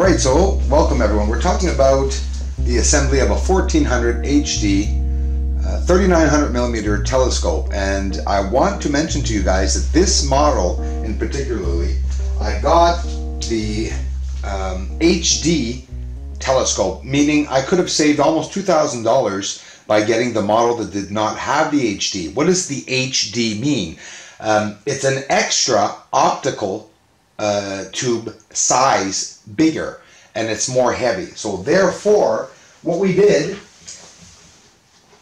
Alright, so welcome everyone. We're talking about the assembly of a 1400 HD 3900 millimeter telescope, and I want to mention to you guys that this model in particularly, I got the HD telescope, meaning I could have saved almost $2,000 by getting the model that did not have the HD. What does the HD mean? It's an extra optical tube size bigger, and it's more heavy. So therefore, what we did,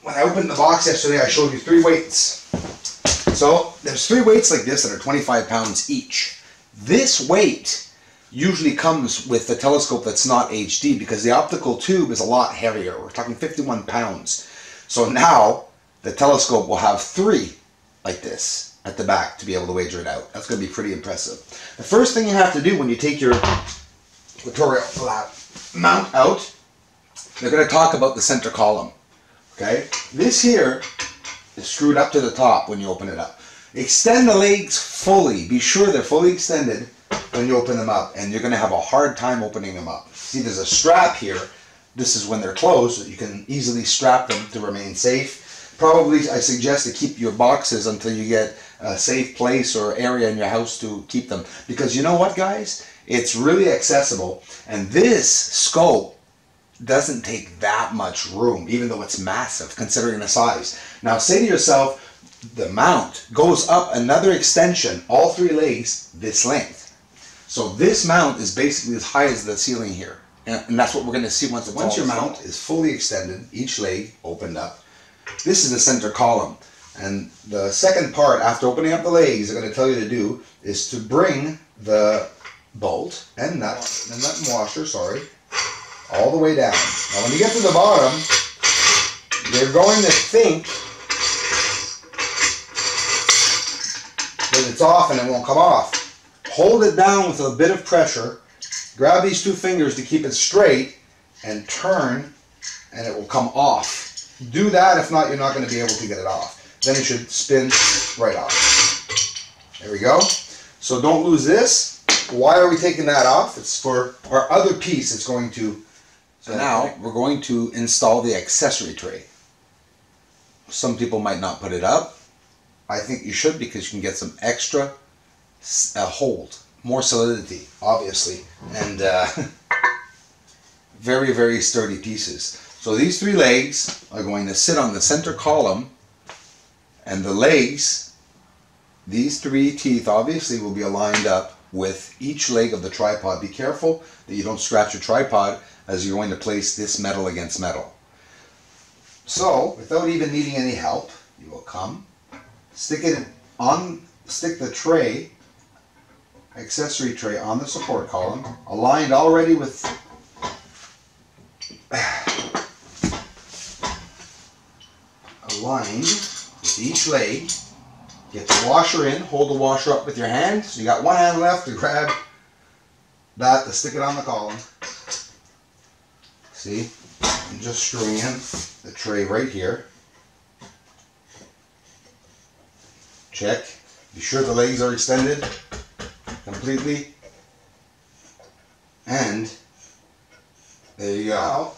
when I opened the box yesterday, I showed you 3 weights. So there's 3 weights like this that are 25 pounds each. This weight usually comes with the telescope that's not HD because the optical tube is a lot heavier. We're talking 51 pounds. So now the telescope will have 3 like this at the back to be able to wager it out. That's going to be pretty impressive. The first thing you have to do when you take your equatorial mount out, they're going to talk about the center column. Okay, this here is screwed up to the top when you open it up. Extend the legs fully. Be sure they're fully extended when you open them up, and you're going to have a hard time opening them up. See, there's a strap here. This is when they're closed, so you can easily strap them to remain safe. Probably I suggest to keep your boxes until you get a safe place or area in your house to keep them. Because you know what, guys? It's really accessible, and this scope doesn't take that much room, even though it's massive considering the size. Now say to yourself, the mount goes up another extension, all 3 legs, this length. So this mount is basically as high as the ceiling here. And that's what we're going to see once your mount is fully extended, each leg opened up. This is the center column. And the second part, after opening up the legs, they're going to tell you to do is to bring the bolt and nut and washer, all the way down. Now when you get to the bottom, you're going to think that it's off and it won't come off. Hold it down with a bit of pressure, grab these 2 fingers to keep it straight, and turn, and it will come off. Do that, if not, you're not going to be able to get it off. Then it should spin right off. There we go. So don't lose this. Why are we taking that off? It's for our other piece. It's going to... So now we're going to install the accessory tray. Some people might not put it up. I think you should, because you can get some extra hold, more solidity, obviously, and very, very sturdy pieces. So these 3 legs are going to sit on the center column, and the legs, these 3 teeth obviously will be aligned up with each leg of the tripod. Be careful that you don't scratch your tripod as you're going to place this metal against metal. So, without even needing any help, you will come, stick the tray, accessory tray, on the support column, aligned already with each leg. Get the washer in, hold the washer up with your hand, so you got one hand left to grab that to stick it on the column. See, I'm just screwing in the tray right here. Check. Be sure the legs are extended completely. And there you go.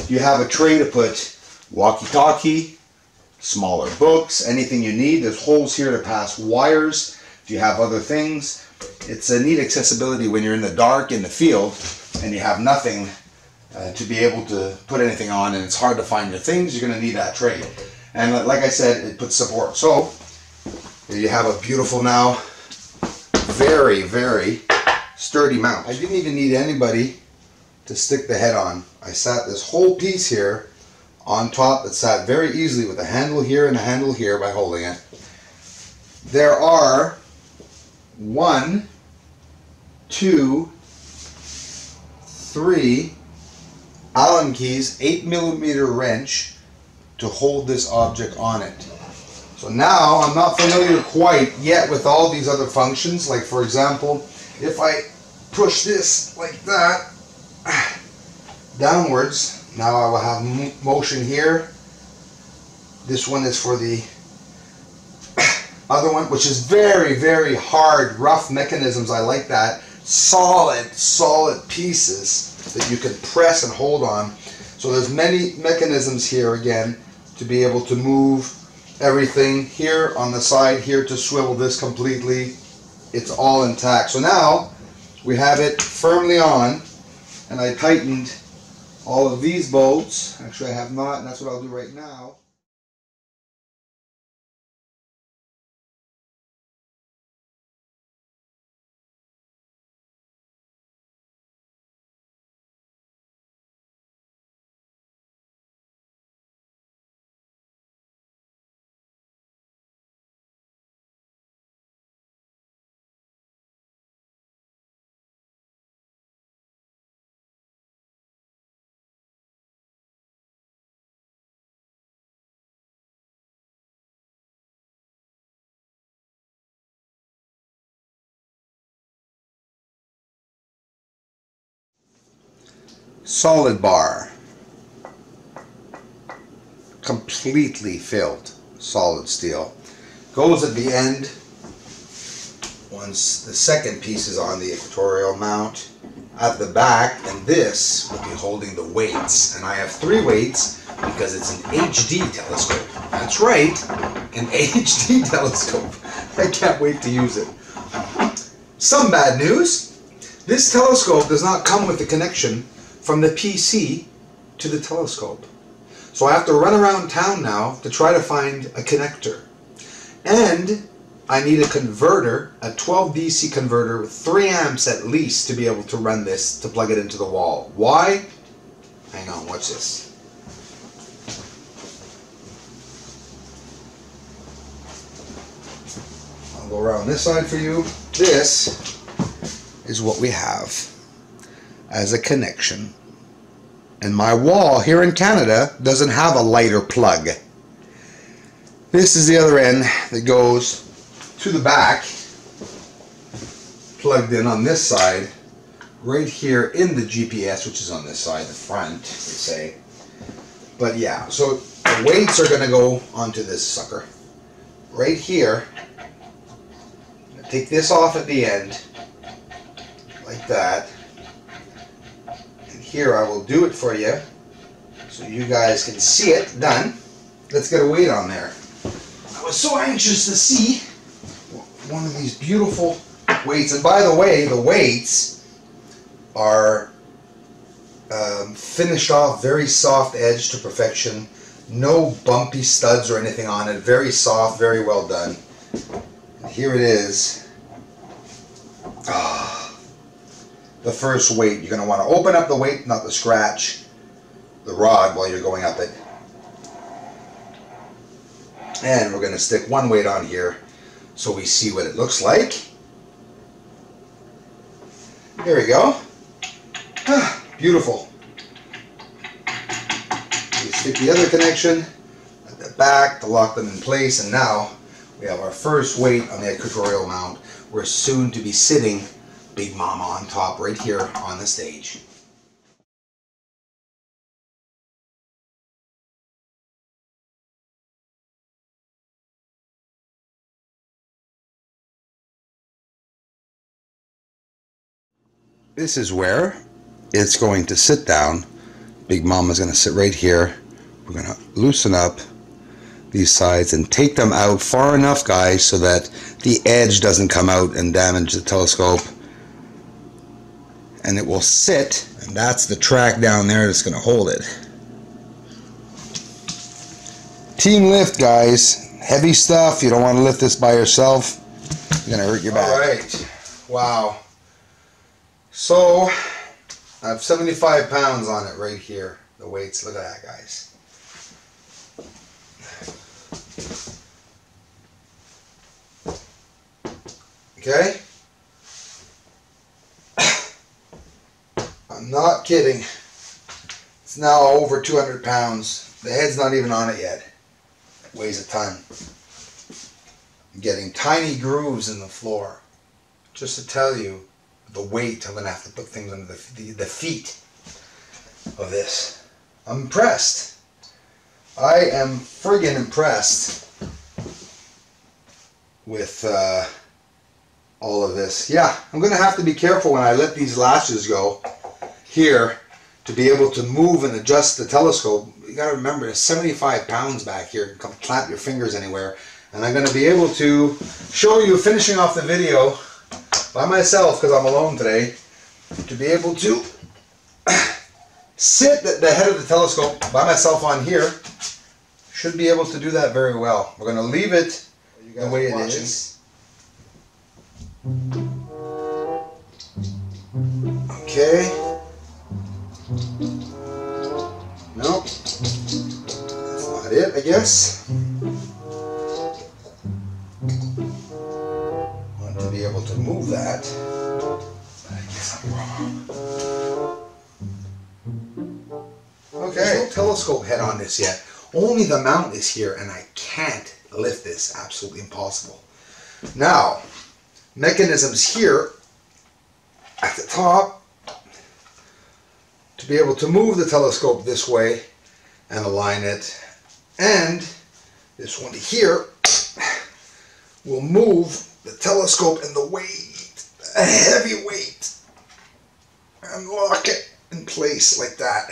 You have a tray to put walkie-talkie, smaller books, anything you need. There's holes here to pass wires if you have other things. It's a neat accessibility when you're in the dark in the field and you have nothing to be able to put anything on, and it's hard to find your things. You're going to need that tray. And like I said, it puts support. So here you have a beautiful, now very, very sturdy mount. I didn't even need anybody to stick the head on. I sat this whole piece here on top that sat very easily with a handle here and a handle here by holding it. There are 1, 2, 3 Allen keys, 8mm wrench to hold this object on it. So now I'm not familiar quite yet with all these other functions. Like, for example, if I push this like that downwards, now I will have motion here. This one is for the other one, which is very, very hard, rough mechanisms. I like that. solid pieces that you can press and hold on. So there's many mechanisms here again to be able to move everything here on the side here to swivel this completely. It's all intact. So now we have it firmly on, and I tightened all of these bolts. Actually I have not, and that's what I'll do right now. Solid bar, completely filled solid steel, goes at the end once the second piece is on the equatorial mount at the back, and this will be holding the weights. And I have 3 weights because it's an HD telescope. That's right, an HD telescope. I can't wait to use it. Some bad news, this telescope does not come with a connection from the PC to the telescope. So I have to run around town now to try to find a connector. And I need a converter, a 12 DC converter with 3 amps at least to be able to run this, to plug it into the wall. Why? Hang on, watch this. I'll go around this side for you. This is what we have as a connection. And my wall here in Canada doesn't have a lighter plug. This is the other end that goes to the back, plugged in on this side, right here in the GPS, which is on this side, the front, they say. But yeah, so the weights are going to go onto this sucker. Right here, take this off at the end, like that. Here I will do it for you so you guys can see it done. Let's get a weight on there. I was so anxious to see one of these beautiful weights. And by the way, the weights are finished off, very soft edge to perfection. No bumpy studs or anything on it. Very soft, very well done. And here it is. The first weight. You're going to want to open up the weight, not the scratch, the rod while you're going up it. And we're going to stick one weight on here so we see what it looks like. There we go. Beautiful. We stick the other connection at the back to lock them in place, and now we have our first weight on the equatorial mount. We're soon to be sitting Big Mama on top right here on the stage. This is where it's going to sit down. Big Mama's going to sit right here. We're going to loosen up these sides and take them out far enough, guys, so that the edge doesn't come out and damage the telescope. And it will sit, and that's the track down there that's going to hold it. Team lift, guys. Heavy stuff. You don't want to lift this by yourself. You're going to hurt your back. Alright. Wow. So, I have 75 pounds on it right here. The weights. Look at that, guys. Okay? I'm not kidding. It's now over 200 pounds. The head's not even on it yet. It weighs a ton. I'm getting tiny grooves in the floor. Just to tell you the weight, I'm going to have to put things under the feet of this. I'm impressed. I am friggin' impressed with all of this. Yeah, I'm going to have to be careful when I let these latches go here to be able to move and adjust the telescope. You got to remember, there's 75 pounds back here. You can come clamp your fingers anywhere. And I'm going to be able to show you, finishing off the video by myself because I'm alone today, to be able to sit at the head of the telescope by myself on here. Should be able to do that very well. We're going to leave it the way it is. Okay. Nope. That's not it, I guess. Want to be able to move that. But I guess I'm wrong. Okay. There's no telescope head on this yet. Only the mount is here, and I can't lift this. Absolutely impossible. Now, mechanisms here at the top to be able to move the telescope this way and align it, and this one here will move the telescope and the weight, a heavy weight, and lock it in place like that.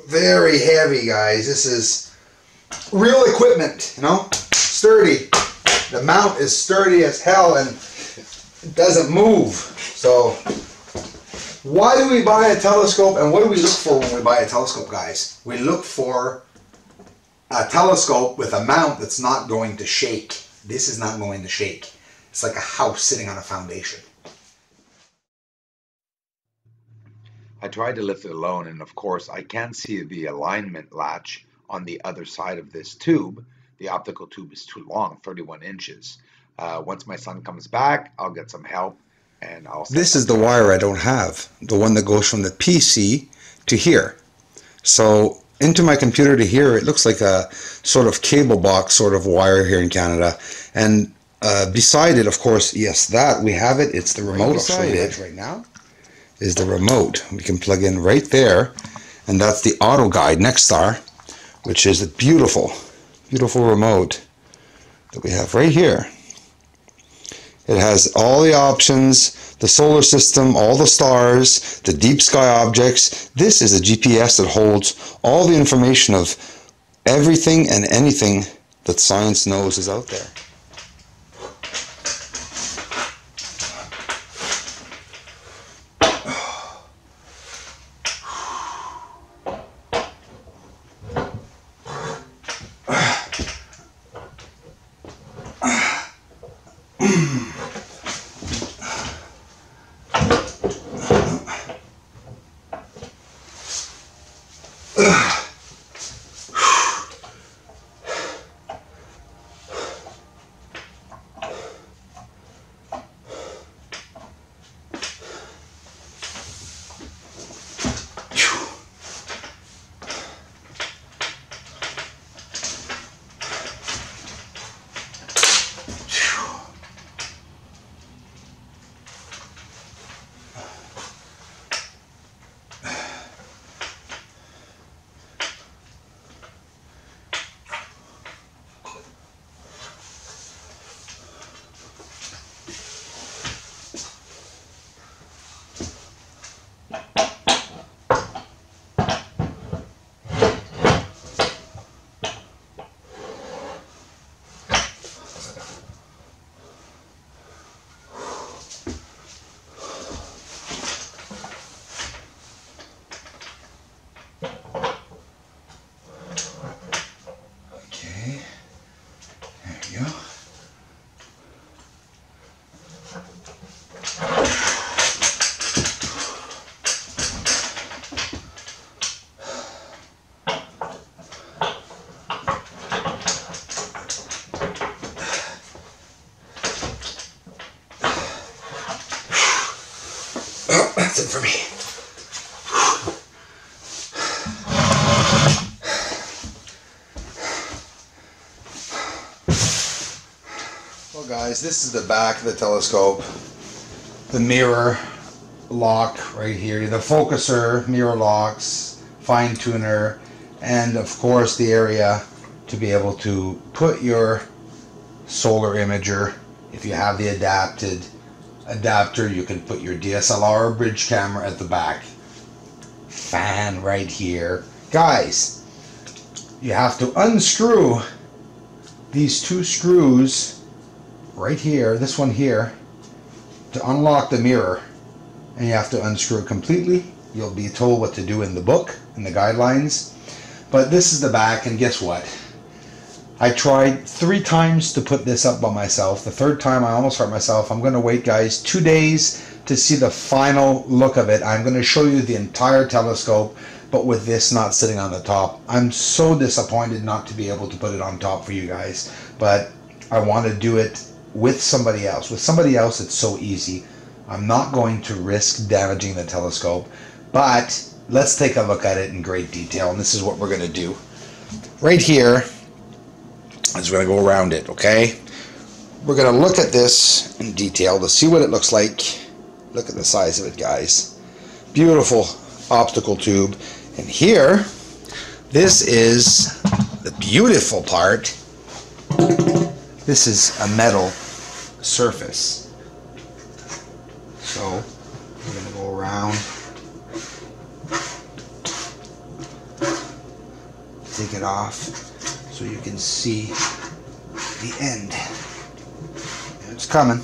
Very heavy, guys. This is real equipment, you know, sturdy. The mount is sturdy as hell and it doesn't move. So why do we buy a telescope, and what do we look for when we buy a telescope, guys? We look for a telescope with a mount that's not going to shake. This is not going to shake. It's like a house sitting on a foundation. I tried to lift it alone, and of course I can't see the alignment latch on the other side of this tube. The optical tube is too long, 31 inches. Once my son comes back, I'll get some help, and I'll... This is the wire I don't have, the one that goes from the PC to here. So into my computer to here, it looks like a sort of cable box sort of wire here in Canada. And beside it, of course, yes, that we have it. It's the remote. Beside it right now is the remote. We can plug in right there, and that's the auto guide Nexstar, which is a beautiful, beautiful remote that we have right here. It has all the options, the solar system, all the stars, the deep sky objects. This is a GPS that holds all the information of everything and anything that science knows is out there. That's it for me. Well guys, this is the back of the telescope. The mirror lock right here, the focuser, mirror locks, fine tuner, and of course the area to be able to put your solar imager If you have the adapter, you can put your DSLR bridge camera at the back. Fan right here. Guys, you have to unscrew these two screws right here, this one here, to unlock the mirror. And you have to unscrew it completely. You'll be told what to do in the book, in the guidelines. But this is the back, and guess what? I tried 3 times to put this up by myself. The 3rd time I almost hurt myself. I'm going to wait, guys, 2 days to see the final look of it. I'm going to show you the entire telescope, but with this not sitting on the top. I'm so disappointed not to be able to put it on top for you guys, but I want to do it with somebody else. With somebody else, it's so easy. I'm not going to risk damaging the telescope, but let's take a look at it in great detail, and this is what we're going to do. Right here, I'm just going to go around it, okay? We're going to look at this in detail to see what it looks like. Look at the size of it, guys. Beautiful optical tube. And here, this is the beautiful part. This is a metal surface. So, we're going to go around. Take it off so you can see the end. It's coming.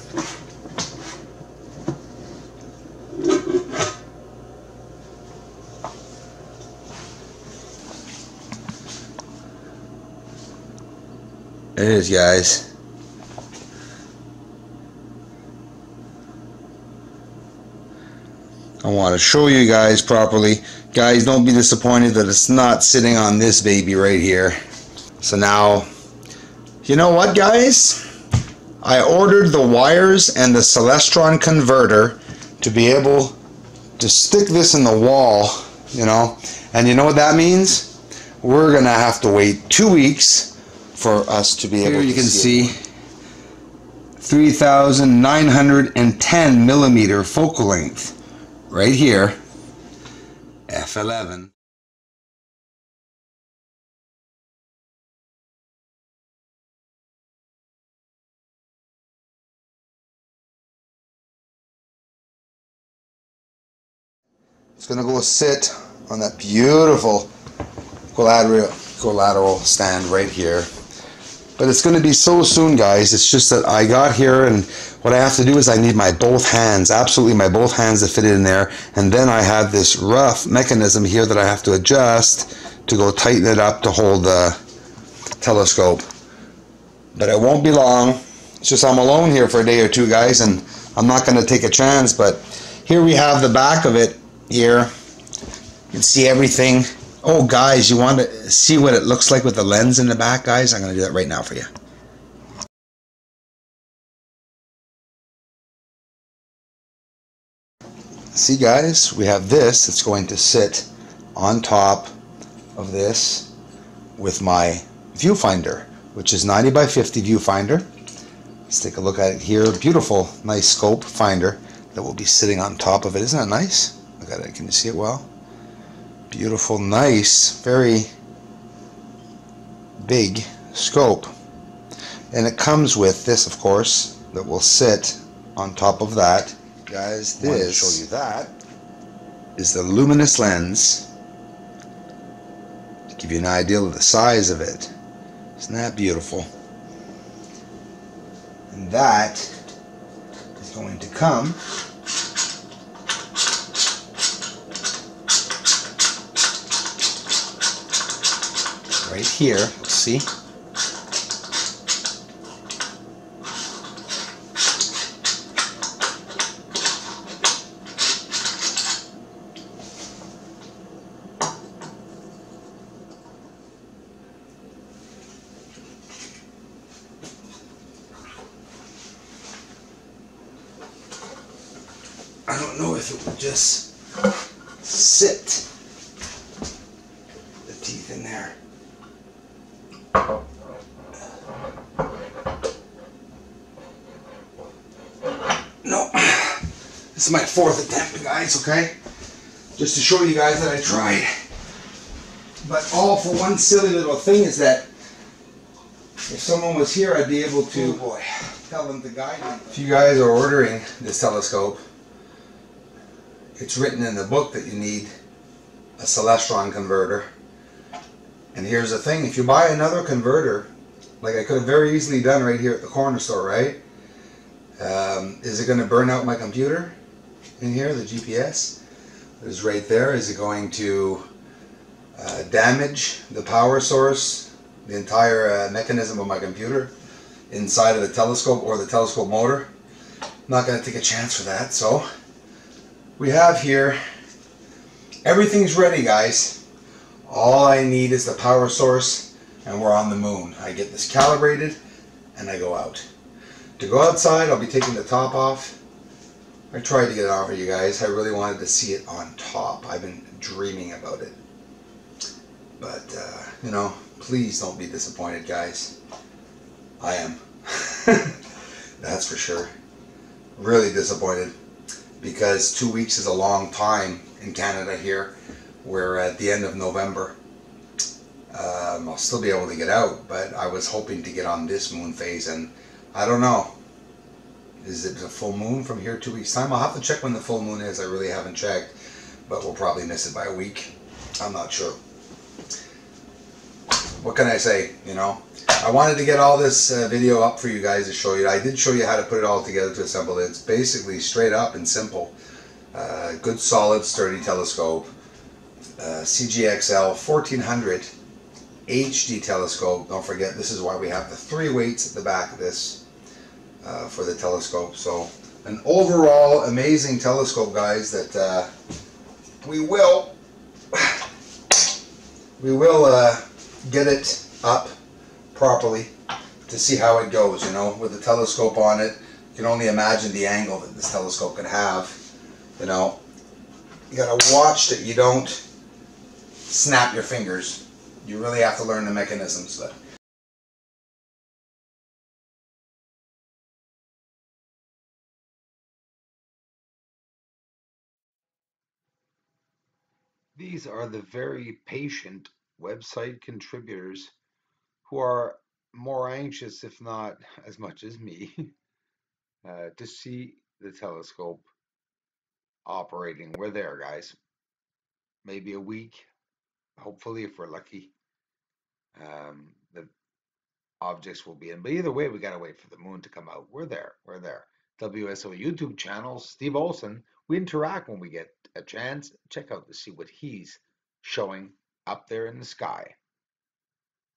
It is, guys. I want to show you guys properly. Guys, don't be disappointed that it's not sitting on this baby right here. So now, you know what, guys? I ordered the wires and the Celestron converter to be able to stick this in the wall, you know. And you know what that means? We're gonna have to wait 2 weeks for us to be able to see. Here you can see 3,910 millimeter focal length right here, f11. It's going to go sit on that beautiful collateral stand right here. But it's going to be so soon, guys. It's just that I got here, and what I have to do is I need my both hands, absolutely my both hands to fit it in there. And then I have this rough mechanism here that I have to adjust to go tighten it up to hold the telescope. But it won't be long. It's just I'm alone here for a day or two, guys, and I'm not going to take a chance. But here we have the back of it here. You can see everything. Oh, guys, you want to see what it looks like with the lens in the back, guys? I'm going to do that right now for you. See, guys, we have this. It's going to sit on top of this with my viewfinder, which is 90 by 50 viewfinder. Let's take a look at it here. Beautiful, nice scope finder that will be sitting on top of it. Isn't that nice? Look at it. Can you see it well? Beautiful, nice, very big scope. And it comes with this, of course, that will sit on top of that. Guys, this, show you that, is the luminous lens. To give you an idea of the size of it. Isn't that beautiful? And that is going to come right here. Let's see. I don't know if it will just sit the teeth in there. No, this is my 4th attempt, guys, okay? Just to show you guys that I tried. But all for one silly little thing is that if someone was here, I'd be able to, oh boy, tell them to guide you. If you guys are ordering this telescope, it's written in the book that you need a Celestron converter. And here's the thing, if you buy another converter, like I could have very easily done right here at the corner store, right? Is it going to burn out my computer in here, the GPS? Is right there. Is it going to damage the power source, the entire mechanism of my computer inside of the telescope or the telescope motor? I'm not going to take a chance for that. So we have here, everything's ready, guys. All I need is the power source and we're on the moon. I get this calibrated and I go out. To go outside, I'll be taking the top off. I tried to get it on for you guys. I really wanted to see it on top. I've been dreaming about it. But, you know, please don't be disappointed, guys. I am. That's for sure. Really disappointed. Because 2 weeks is a long time in Canada here. We're at the end of November. I'll still be able to get out, but I was hoping to get on this moon phase, and I don't know. Is it a full moon from here 2 weeks time? I'll have to check when the full moon is. I really haven't checked, but we'll probably miss it by a week. I'm not sure. What can I say, you know? I wanted to get all this video up for you guys to show you. I did show you how to put it all together to assemble it. It's basically straight up and simple. Good, solid, sturdy telescope. CGX L 1400 HD telescope. Don't forget, this is why we have the 3 weights at the back of this for the telescope. So an overall amazing telescope, guys, that we will get it up properly to see how it goes. You know, with the telescope on it, you can only imagine the angle that this telescope can have. You know, you gotta watch that you don't snap your fingers. You really have to learn the mechanisms. But These are the very patient website contributors who are more anxious, if not as much as me, to see the telescope operating. We're there, guys. Maybe a week, hopefully, if we're lucky. The objects will be in. But either way, we gotta wait for the moon to come out. We're there. We're there. WSO YouTube channel, Steve Olson. We interact when we get a chance. Check out to see what he's showing up there in the sky.